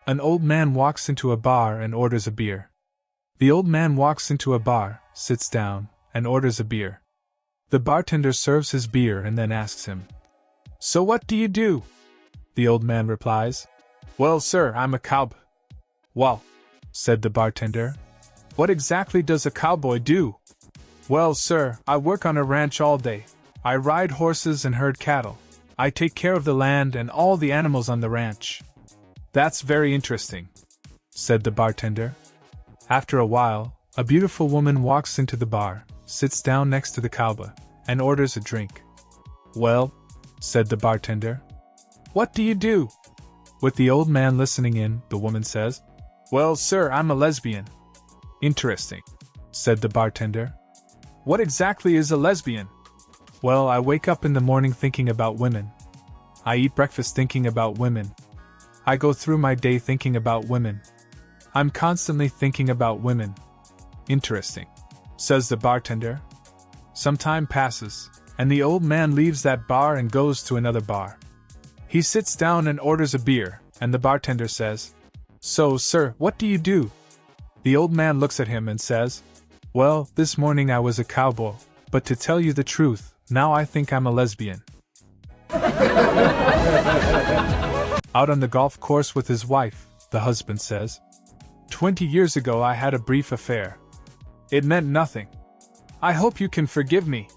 An old man walks into a bar and orders a beer. The old man walks into a bar, sits down, and orders a beer. The bartender serves his beer and then asks him, "So what do you do?" The old man replies, "Well, sir, I'm a cowboy." "Well," said the bartender, "what exactly does a cowboy do?" "Well, sir, I work on a ranch all day. I ride horses and herd cattle. I take care of the land and all the animals on the ranch." "That's very interesting," said the bartender. After a while, a beautiful woman walks into the bar, sits down next to the cowboy, and orders a drink. "Well," said the bartender, "what do you do?" With the old man listening in, the woman says, "Well, sir, I'm a lesbian." "Interesting," said the bartender. "What exactly is a lesbian?" "Well, I wake up in the morning thinking about women. I eat breakfast thinking about women. I go through my day thinking about women. I'm constantly thinking about women." "Interesting," says the bartender. Some time passes, and the old man leaves that bar and goes to another bar. He sits down and orders a beer, and the bartender says, "So, sir, what do you do?" The old man looks at him and says, "Well, this morning I was a cowboy, but to tell you the truth, now I think I'm a lesbian." Out on the golf course with his wife, the husband says, "20 years ago I had a brief affair. It meant nothing. I hope you can forgive me."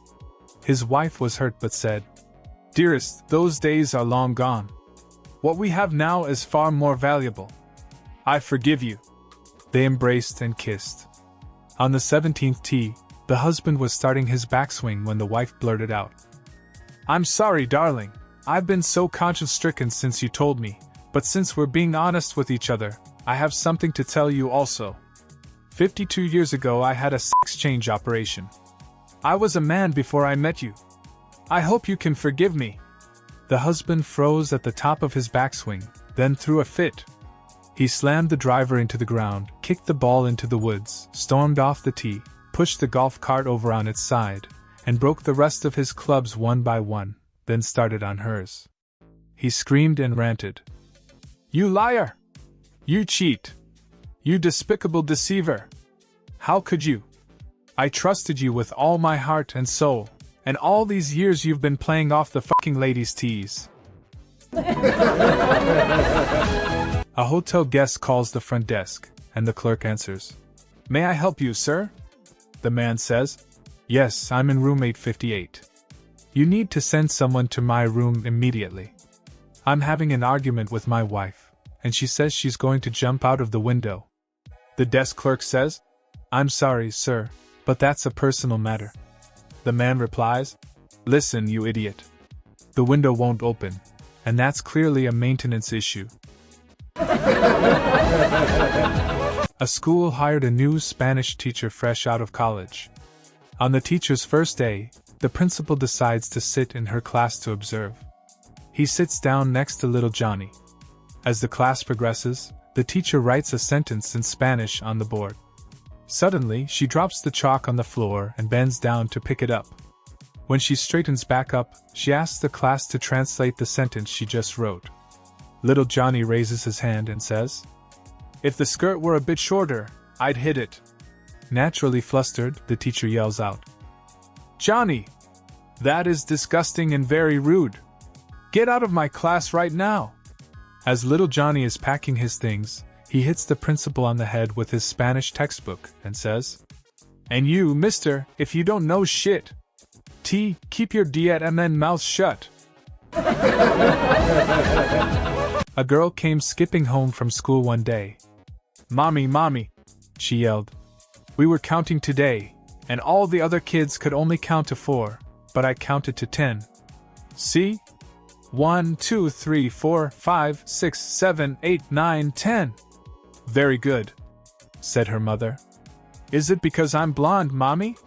His wife was hurt but said, "Dearest, those days are long gone. What we have now is far more valuable. I forgive you." They embraced and kissed. On the 17th tee, the husband was starting his backswing when the wife blurted out, "I'm sorry, darling. I've been so conscience-stricken since you told me, but since we're being honest with each other, I have something to tell you also. 52 years ago I had a sex change operation. I was a man before I met you. I hope you can forgive me." The husband froze at the top of his backswing, then threw a fit. He slammed the driver into the ground, kicked the ball into the woods, stormed off the tee, pushed the golf cart over on its side, and broke the rest of his clubs one by one, then started on hers. He screamed and ranted, "You liar! You cheat! You despicable deceiver! How could you? I trusted you with all my heart and soul, and all these years you've been playing off the fucking ladies' tees." A hotel guest calls the front desk, and the clerk answers, "May I help you, sir?" The man says, "Yes, I'm in room 858. You need to send someone to my room immediately. I'm having an argument with my wife, and she says she's going to jump out of the window." The desk clerk says, "I'm sorry, sir, but that's a personal matter." The man replies, "Listen, you idiot. The window won't open, and that's clearly a maintenance issue." A school hired a new Spanish teacher fresh out of college. On the teacher's first day, the principal decides to sit in her class to observe. He sits down next to little Johnny. As the class progresses, the teacher writes a sentence in Spanish on the board. Suddenly, she drops the chalk on the floor and bends down to pick it up. When she straightens back up, she asks the class to translate the sentence she just wrote. Little Johnny raises his hand and says, "If the skirt were a bit shorter, I'd hit it." Naturally flustered, the teacher yells out, "Johnny! That is disgusting and very rude. Get out of my class right now." As little Johnny is packing his things, he hits the principal on the head with his Spanish textbook and says, "And you, mister, if you don't know shit, keep your D-at-mn mouth shut." A girl came skipping home from school one day. "Mommy, mommy," she yelled. "We were counting today, and all the other kids could only count to 4, but I counted to 10. See? 1, 2, 3, 4, 5, 6, 7, 8, 9, 10. "Very good," said her mother. "Is it because I'm blonde, Mommy?"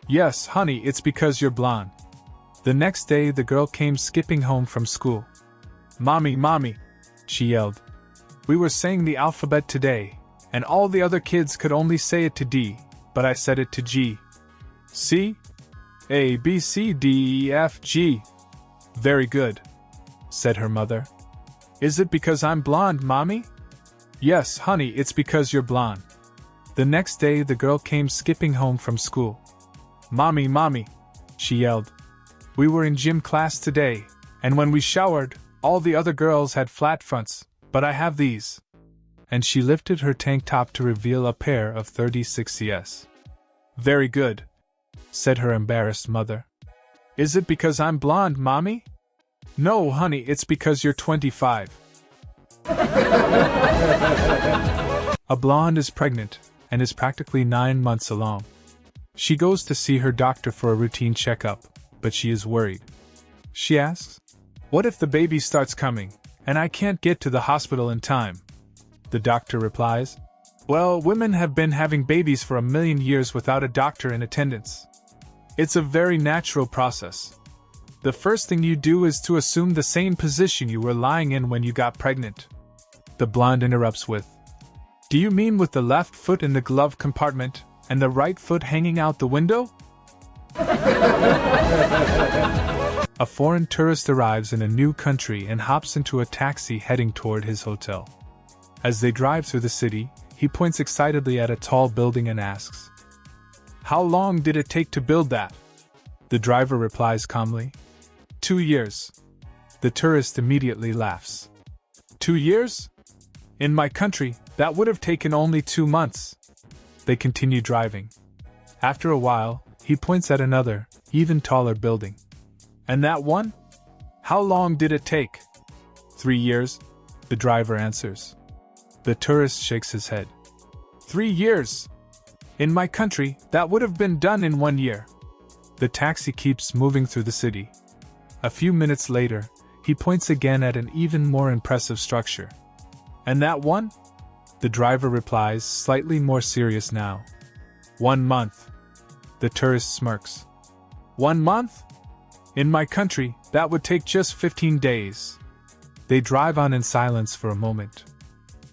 "Yes, honey, it's because you're blonde." The next day the girl came skipping home from school. "Mommy, mommy," she yelled. "We were saying the alphabet today, and all the other kids could only say it to D, but I said it to G. See? A, B, C, D, E, F, G. "Very good," said her mother. "Is it because I'm blonde, Mommy?" Yes, honey, it's because you're blonde. The next day the girl came skipping home from school. Mommy, mommy, she yelled. We were in gym class today, and when we showered, all the other girls had flat fronts, but I have these. And she lifted her tank top to reveal a pair of 36s. Very good, said her embarrassed mother. Is it because I'm blonde, Mommy? No, honey, it's because you're 25. A blonde is pregnant and is practically 9 months along. She goes to see her doctor for a routine checkup, but she is worried. She asks, "What if the baby starts coming, and I can't get to the hospital in time?" The doctor replies, "Well, women have been having babies for 1,000,000 years without a doctor in attendance. It's a very natural process. The first thing you do is to assume the same position you were lying in when you got pregnant." The blonde interrupts with, "Do you mean with the left foot in the glove compartment and the right foot hanging out the window?" A foreign tourist arrives in a new country and hops into a taxi heading toward his hotel. As they drive through the city, he points excitedly at a tall building and asks, "How long did it take to build that?" The driver replies calmly, 2 years. The tourist immediately laughs. 2 years? In my country, that would have taken only 2 months. They continue driving. After a while, he points at another, even taller building. And that one? How long did it take? 3 years, the driver answers. The tourist shakes his head. 3 years? In my country, that would have been done in 1 year. The taxi keeps moving through the city. A few minutes later, he points again at an even more impressive structure. And that one? The driver replies, slightly more serious now. 1 month. The tourist smirks. 1 month? In my country, that would take just 15 days. They drive on in silence for a moment.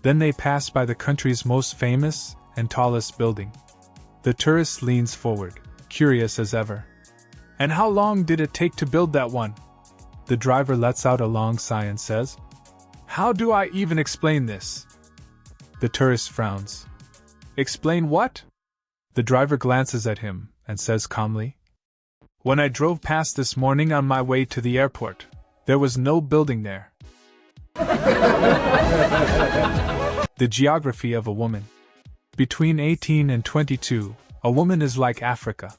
Then they pass by the country's most famous and tallest building. The tourist leans forward, curious as ever. And how long did it take to build that one? The driver lets out a long sigh and says, "How do I even explain this?" The tourist frowns. "Explain what?" The driver glances at him and says calmly, "When I drove past this morning on my way to the airport, there was no building there." The geography of a woman. Between 18 and 22, a woman is like Africa.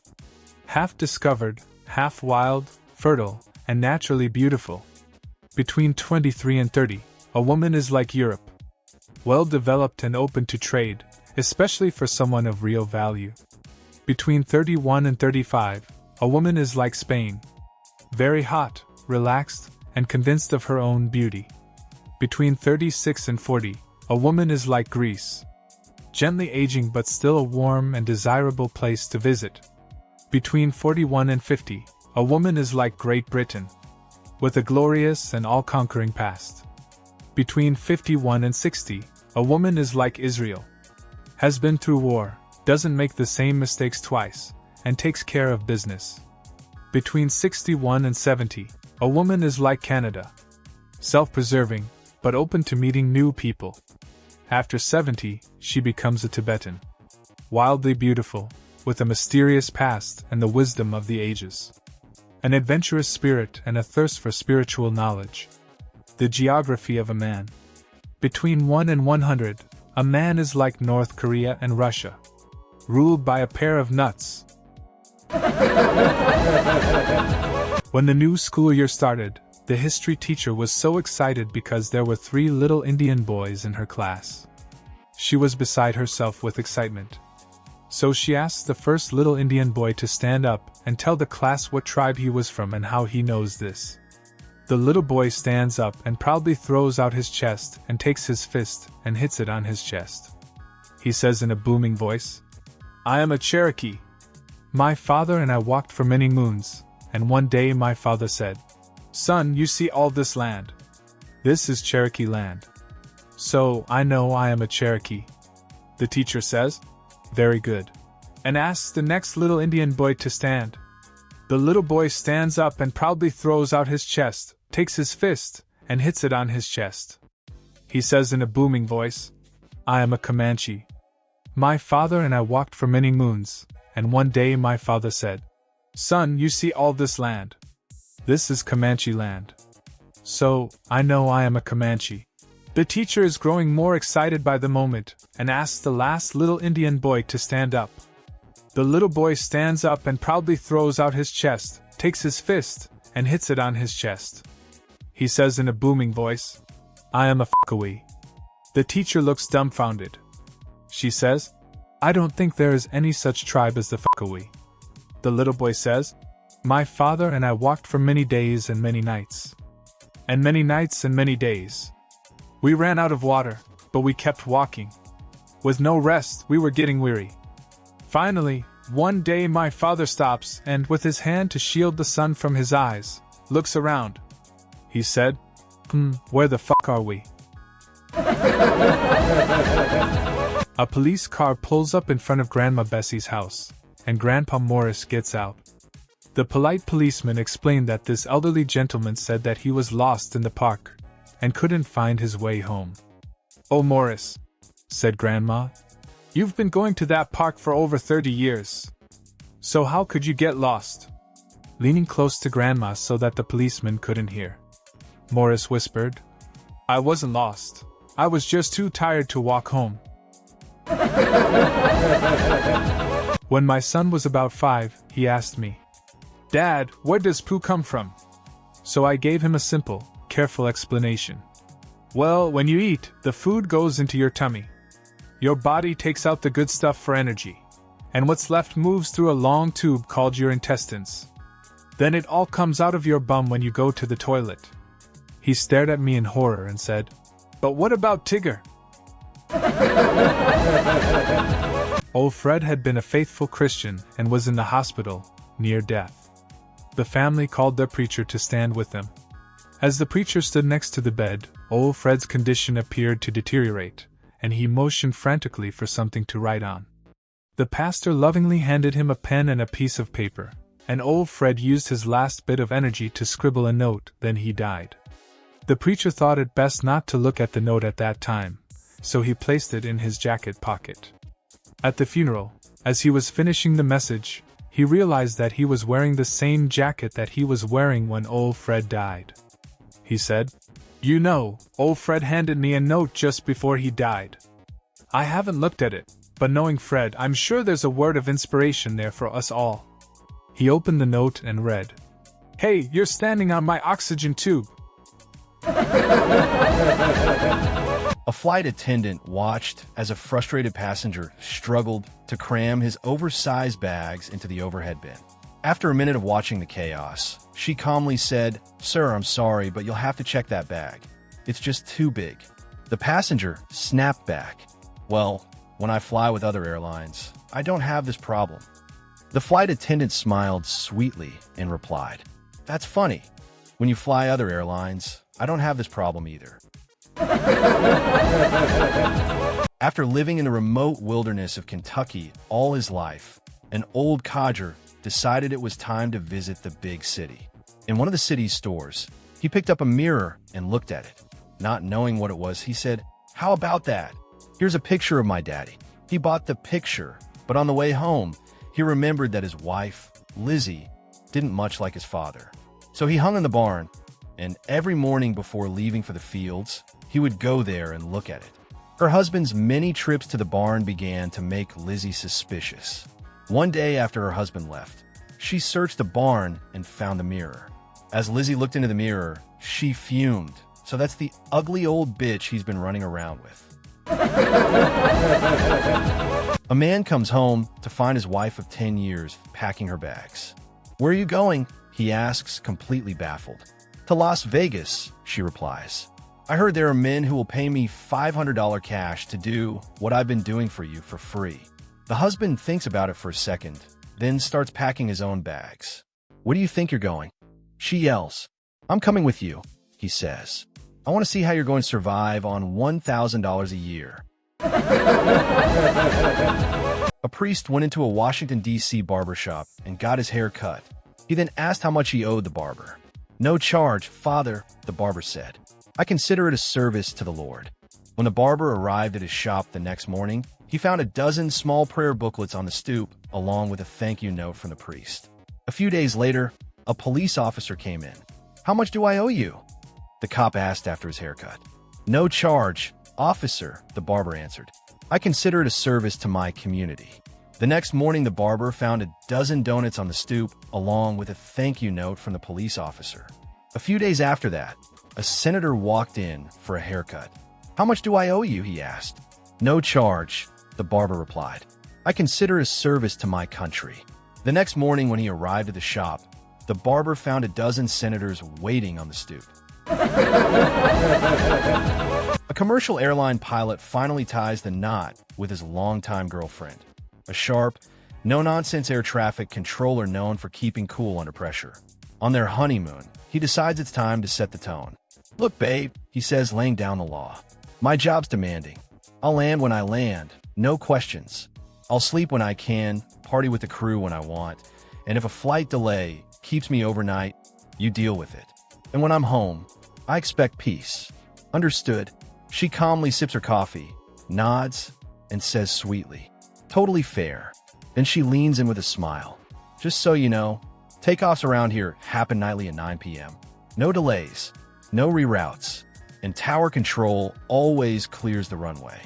Half discovered, half wild, fertile, and naturally beautiful. Between 23 and 30, a woman is like Europe. Well developed and open to trade, especially for someone of real value. Between 31 and 35, a woman is like Spain. Very hot, relaxed, and convinced of her own beauty. Between 36 and 40, a woman is like Greece. Gently aging but still a warm and desirable place to visit. Between 41 and 50, a woman is like Great Britain, with a glorious and all-conquering past. Between 51 and 60, a woman is like Israel. Has been through war, doesn't make the same mistakes twice, and takes care of business. Between 61 and 70, a woman is like Canada. Self-preserving, but open to meeting new people. After 70, she becomes a Tibetan. Wildly beautiful, with a mysterious past and the wisdom of the ages. An adventurous spirit and a thirst for spiritual knowledge. The geography of a man. Between 1 and 100, a man is like North Korea and Russia. Ruled by a pair of nuts. When the new school year started, the history teacher was so excited because there were 3 little Indian boys in her class. She was beside herself with excitement. So she asked the first little Indian boy to stand up and tell the class what tribe he was from and how he knows this. The little boy stands up and proudly throws out his chest and takes his fist and hits it on his chest. He says in a booming voice, "I am a Cherokee. My father and I walked for many moons, and one day my father said, 'Son, you see all this land? This is Cherokee land. So, I know I am a Cherokee.'" The teacher says, "Very good," and asks the next little Indian boy to stand. The little boy stands up and proudly throws out his chest, takes his fist, and hits it on his chest. He says in a booming voice, I am a Comanche. My father and I walked for many moons, and one day my father said, Son, you see all this land? This is Comanche land. So, I know I am a Comanche. The teacher is growing more excited by the moment, and asks the last little Indian boy to stand up. The little boy stands up and proudly throws out his chest, takes his fist, and hits it on his chest. He says in a booming voice, I am a Fuckawee. The teacher looks dumbfounded. She says, I don't think there is any such tribe as the Fuckawee. The little boy says, My father and I walked for many days and many nights. And many nights and many days. We ran out of water, but we kept walking. With no rest, we were getting weary. Finally, one day my father stops and, with his hand to shield the sun from his eyes, looks around. He said, Where the fuck are we? A police car pulls up in front of Grandma Bessie's house, and Grandpa Morris gets out. The polite policeman explained that this elderly gentleman said that he was lost in the park, and couldn't find his way home. Oh, Morris, said Grandma, you've been going to that park for over 30 years. So how could you get lost? Leaning close to Grandma so that the policeman couldn't hear, Morris whispered, I wasn't lost. I was just too tired to walk home. When my son was about 5, he asked me, Dad, where does poo come from? So I gave him a simple, careful explanation. Well, when you eat, the food goes into your tummy. Your body takes out the good stuff for energy, and what's left moves through a long tube called your intestines. Then it all comes out of your bum when you go to the toilet. He stared at me in horror and said, But what about Tigger? Old Fred had been a faithful Christian and was in the hospital, near death. The family called their preacher to stand with them. As the preacher stood next to the bed, old Fred's condition appeared to deteriorate, and he motioned frantically for something to write on. The pastor lovingly handed him a pen and a piece of paper, and old Fred used his last bit of energy to scribble a note, then he died. The preacher thought it best not to look at the note at that time, so he placed it in his jacket pocket. At the funeral, as he was finishing the message, he realized that he was wearing the same jacket that he was wearing when old Fred died. He said, You know, old Fred handed me a note just before he died. I haven't looked at it, but knowing Fred, I'm sure there's a word of inspiration there for us all. He opened the note and read, Hey, you're standing on my oxygen tube. A flight attendant watched as a frustrated passenger struggled to cram his oversized bags into the overhead bin. After a minute of watching the chaos, she calmly said, Sir, I'm sorry, but you'll have to check that bag. It's just too big. The passenger snapped back. Well, when I fly with other airlines, I don't have this problem. The flight attendant smiled sweetly and replied, That's funny. When you fly other airlines, I don't have this problem either. After living in the remote wilderness of Kentucky all his life, an old codger decided it was time to visit the big city. In one of the city's stores, he picked up a mirror and looked at it. Not knowing what it was, he said, How about that? Here's a picture of my daddy. He bought the picture, but on the way home, he remembered that his wife, Lizzie, didn't much like his father. So he hung in the barn, and every morning before leaving for the fields, he would go there and look at it. Her husband's many trips to the barn began to make Lizzie suspicious. One day after her husband left, she searched the barn and found the mirror. As Lizzie looked into the mirror, she fumed. So that's the ugly old bitch he's been running around with. A man comes home to find his wife of 10 years packing her bags. Where are you going? He asks, completely baffled. To Las Vegas, she replies. I heard there are men who will pay me $500 cash to do what I've been doing for you for free. The husband thinks about it for a second, then starts packing his own bags. Where do you think you're going? She yells. I'm coming with you, he says. I want to see how you're going to survive on $1,000 a year. A priest went into a Washington, D.C. barbershop and got his hair cut. He then asked how much he owed the barber. No charge, Father, the barber said. I consider it a service to the Lord. When the barber arrived at his shop the next morning, he found a dozen small prayer booklets on the stoop, along with a thank you note from the priest. A few days later, a police officer came in. "How much do I owe you?" the cop asked after his haircut. "No charge, officer," the barber answered. "I consider it a service to my community." The next morning, the barber found a dozen donuts on the stoop, along with a thank you note from the police officer. A few days after that, a senator walked in for a haircut. "How much do I owe you?" he asked. "No charge," the barber replied. "I consider it a service to my country." The next morning, when he arrived at the shop, the barber found a dozen senators waiting on the stoop. A commercial airline pilot finally ties the knot with his longtime girlfriend, a sharp, no-nonsense air traffic controller known for keeping cool under pressure. On their honeymoon, he decides it's time to set the tone. "Look, babe," he says, laying down the law. "My job's demanding. I'll land when I land, no questions. I'll sleep when I can, party with the crew when I want, and if a flight delay keeps me overnight, you deal with it. And when I'm home, I expect peace. Understood?" She calmly sips her coffee, nods, and says sweetly, "Totally fair." Then she leans in with a smile. "Just so you know, takeoffs around here happen nightly at 9 p.m. No delays, no reroutes, and tower control always clears the runway."